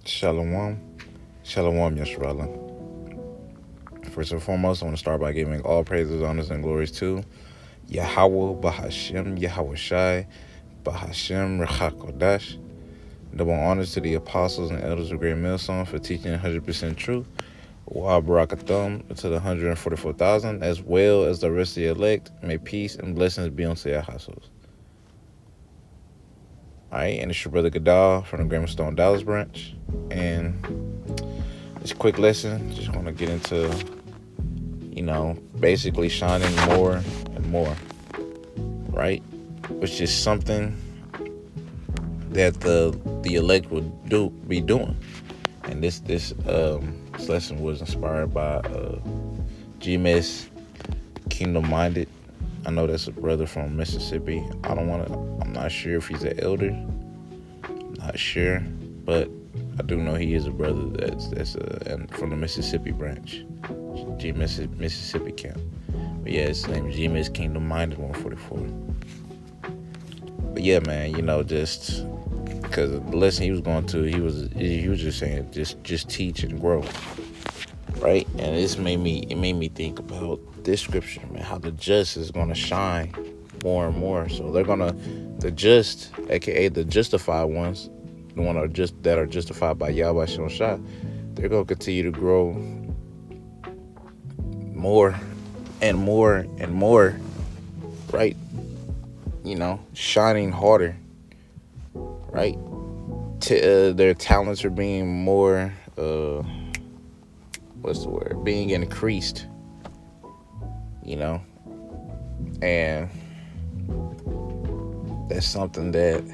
Shalom. Shalom, Yeshua. First and foremost, I want to start by giving all praises, honors, and glories to Yahweh, Bahashem, Yahweh Shai, Bahashem, Rechakodash. Double honors to the apostles and elders of Great Millstone for teaching 100% truth. Wa Barakathum to the 144,000, as well as the rest of the elect. May peace and blessings be unto your households. Alright, and it's your brother Gadal from the Great Stone Dallas branch. And this quick lesson, just want to get into, basically shining more and more, right? Which is something that the elect would be doing. And this lesson was inspired by GMS Kingdom Minded. I know that's a brother from Mississippi. I'm not sure if he's an elder. I'm not sure, but I do know he is a brother that's from the Mississippi branch, Mississippi camp. But yeah, his name is GMS Kingdom Minded 144. But yeah, man, just because the lesson he was going to, he was just saying just teach and grow, right? And it made me think about this scripture, man, how the just is going to shine more and more. So the just, aka the justified ones, the ones that are justified by Yahweh Shai, they're going to continue to grow more and more and more, right? Shining harder, right? Their talents are being more, being increased, and that's something that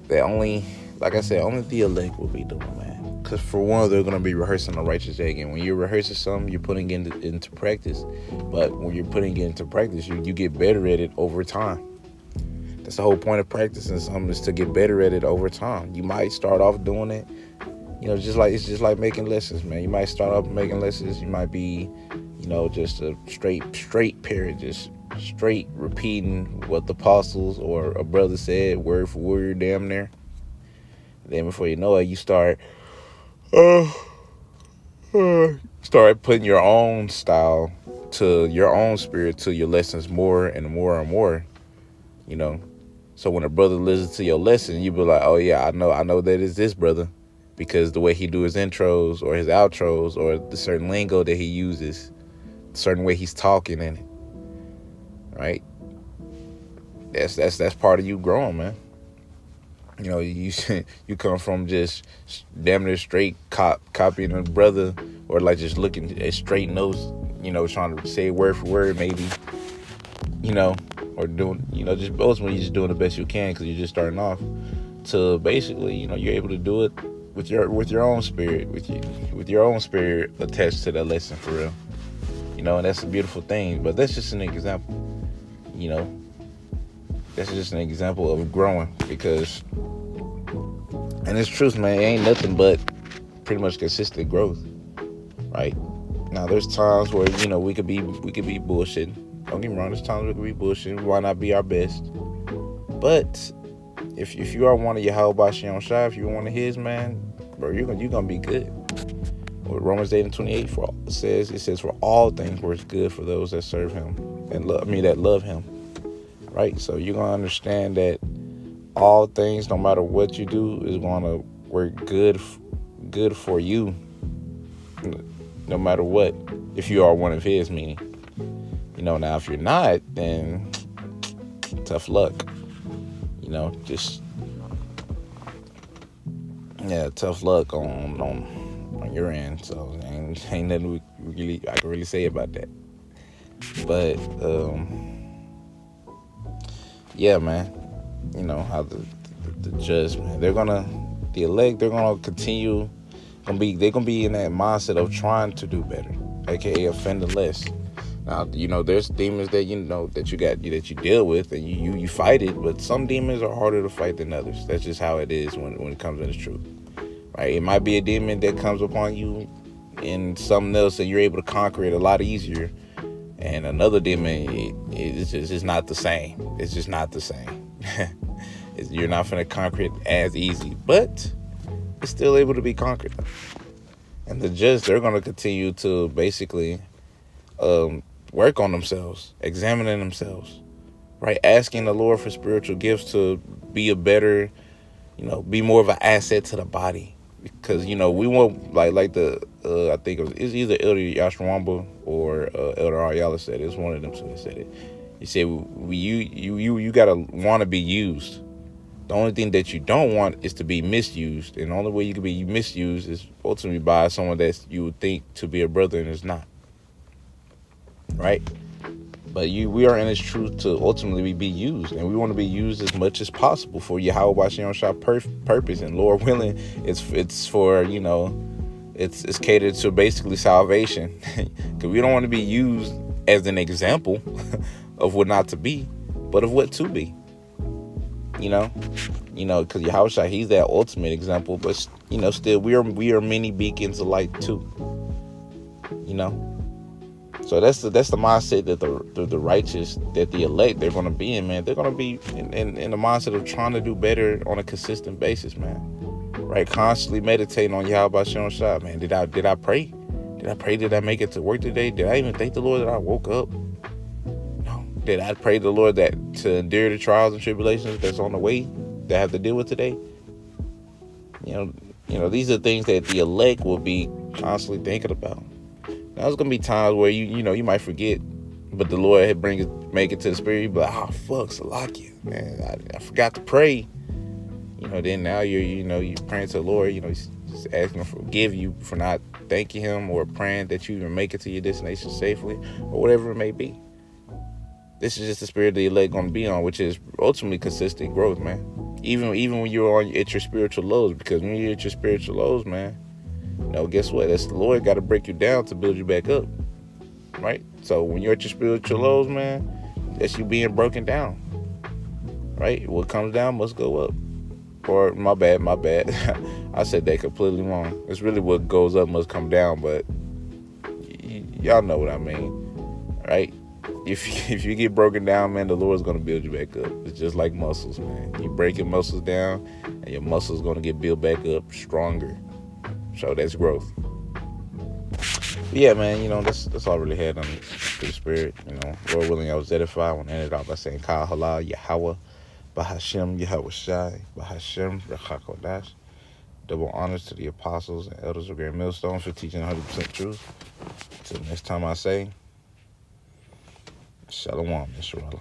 only, like I said, only the elect will be doing, man. Because for one, they're going to be rehearsing the righteous day again. When you're rehearsing something, you're putting it into practice. But when you're putting it into practice, you get better at it over time. That's the whole point of practicing something, is to get better at it over time. You might start off doing it, it's just like making lessons, man. You might start off making lessons. You might be, just a straight parrot, just straight repeating what the apostles or a brother said, word for word, damn near. Then before you know it, you start putting your own style to your own spirit to your lessons more and more and more, So when a brother listens to your lesson, you be like, oh yeah, I know that is this brother, because the way he do his intros or his outros or the certain lingo that he uses, the certain way he's talking in it, right? That's part of you growing, man. You come from just damn near straight copying a brother, or like just looking at straight notes, trying to say word for word maybe, or doing, just ultimately just doing the best you can because you're just starting off, to basically, you're able to do it with your own spirit, with your own spirit attached to that lesson for real, and that's a beautiful thing. But that's just an example, that's just an example of growing, because, and it's truth, man, it ain't nothing but pretty much consistent growth, right? Now there's times where we could be bullshitting. Don't get me wrong, there's times we could be bullshitting. We might not be our best, but if you are one of Yahweh Shem Shai, if you're one of his, man, bro, you're gonna be good. What Romans 8:28 says for all things work good for those that serve him and that love him, right? So you're gonna understand that all things, no matter what you do, is gonna work good for you, no matter what. If you are one of his, meaning, now if you're not, then tough luck. Tough luck on your end. So ain't nothing I can really say about that. But yeah, man, how the judge, man, the elect, they're gonna continue, they're gonna be in that mindset of trying to do better, aka offending less. Now, there's demons that that you deal with and you fight it, but some demons are harder to fight than others. That's just how it is when it comes to the truth, right? It might be a demon that comes upon you and something else that you're able to conquer it a lot easier, and another demon, it's just not the same. It's just not the same. You're not going to conquer it as easy, but it's still able to be conquered. And the just, they're going to continue to basically work on themselves, examining themselves, right? Asking the Lord for spiritual gifts to be a better, be more of an asset to the body. Because, we want, like the, I think it's either Elder Yashwamba or Elder Ariala said it. It's one of them two that said it. He said, you got to want to be used. The only thing that you don't want is to be misused. And the only way you can be misused is ultimately by someone that you would think to be a brother and is not. Right? But we are in this truth to ultimately be used. And we want to be used as much as possible for Yahweh Shem Shah purpose. And Lord willing, it's for, it's catered to basically salvation. Because we don't want to be used as an example of what not to be, but of what to be. Because Yahushua, he's that ultimate example, but still we are many beacons of light too. So that's the mindset that the righteous, that the elect, they're gonna be in, man. They're gonna be in the mindset of trying to do better on a consistent basis, man. Right? Constantly meditating on Yahweh Shem Shah, man. Did I pray? Did I pray? Did I make it to work today? Did I even thank the Lord that I woke up? Did I pray to the Lord that to endure the trials and tribulations that's on the way that I have to deal with today? These are things that the elect will be constantly thinking about. Now, there's gonna be times where you might forget, but the Lord had make it to the spirit. You be like, oh fuck, Salakia, man, I forgot to pray. Then now you're praying to the Lord. He's just asking to forgive you for not thanking Him or praying that you even make it to your destination safely or whatever it may be. This is just the spirit the elect going to be on, which is ultimately consistent growth, man. Even when you're at your spiritual lows, because when you're at your spiritual lows, man, guess what? That's the Lord got to break you down to build you back up, right? So when you're at your spiritual lows, man, that's you being broken down, right? What comes down must go up. Or my bad. I said that completely wrong. It's really what goes up must come down, but y'all know what I mean, right? If you get broken down, man, the Lord's going to build you back up. It's just like muscles, man. You break your muscles down, and your muscles going to get built back up stronger. So that's growth. But yeah, man, that's all I really had on the spirit. Lord willing, I was edified. I want to end it off by saying, Kal Halal, Yahweh, Bahashem, Yahweh Shai, Bahashem, Rechakodash. Double honors to the apostles and elders of Grand Millstones for teaching 100% truth. Until next time I say, Shalom, Yisrael.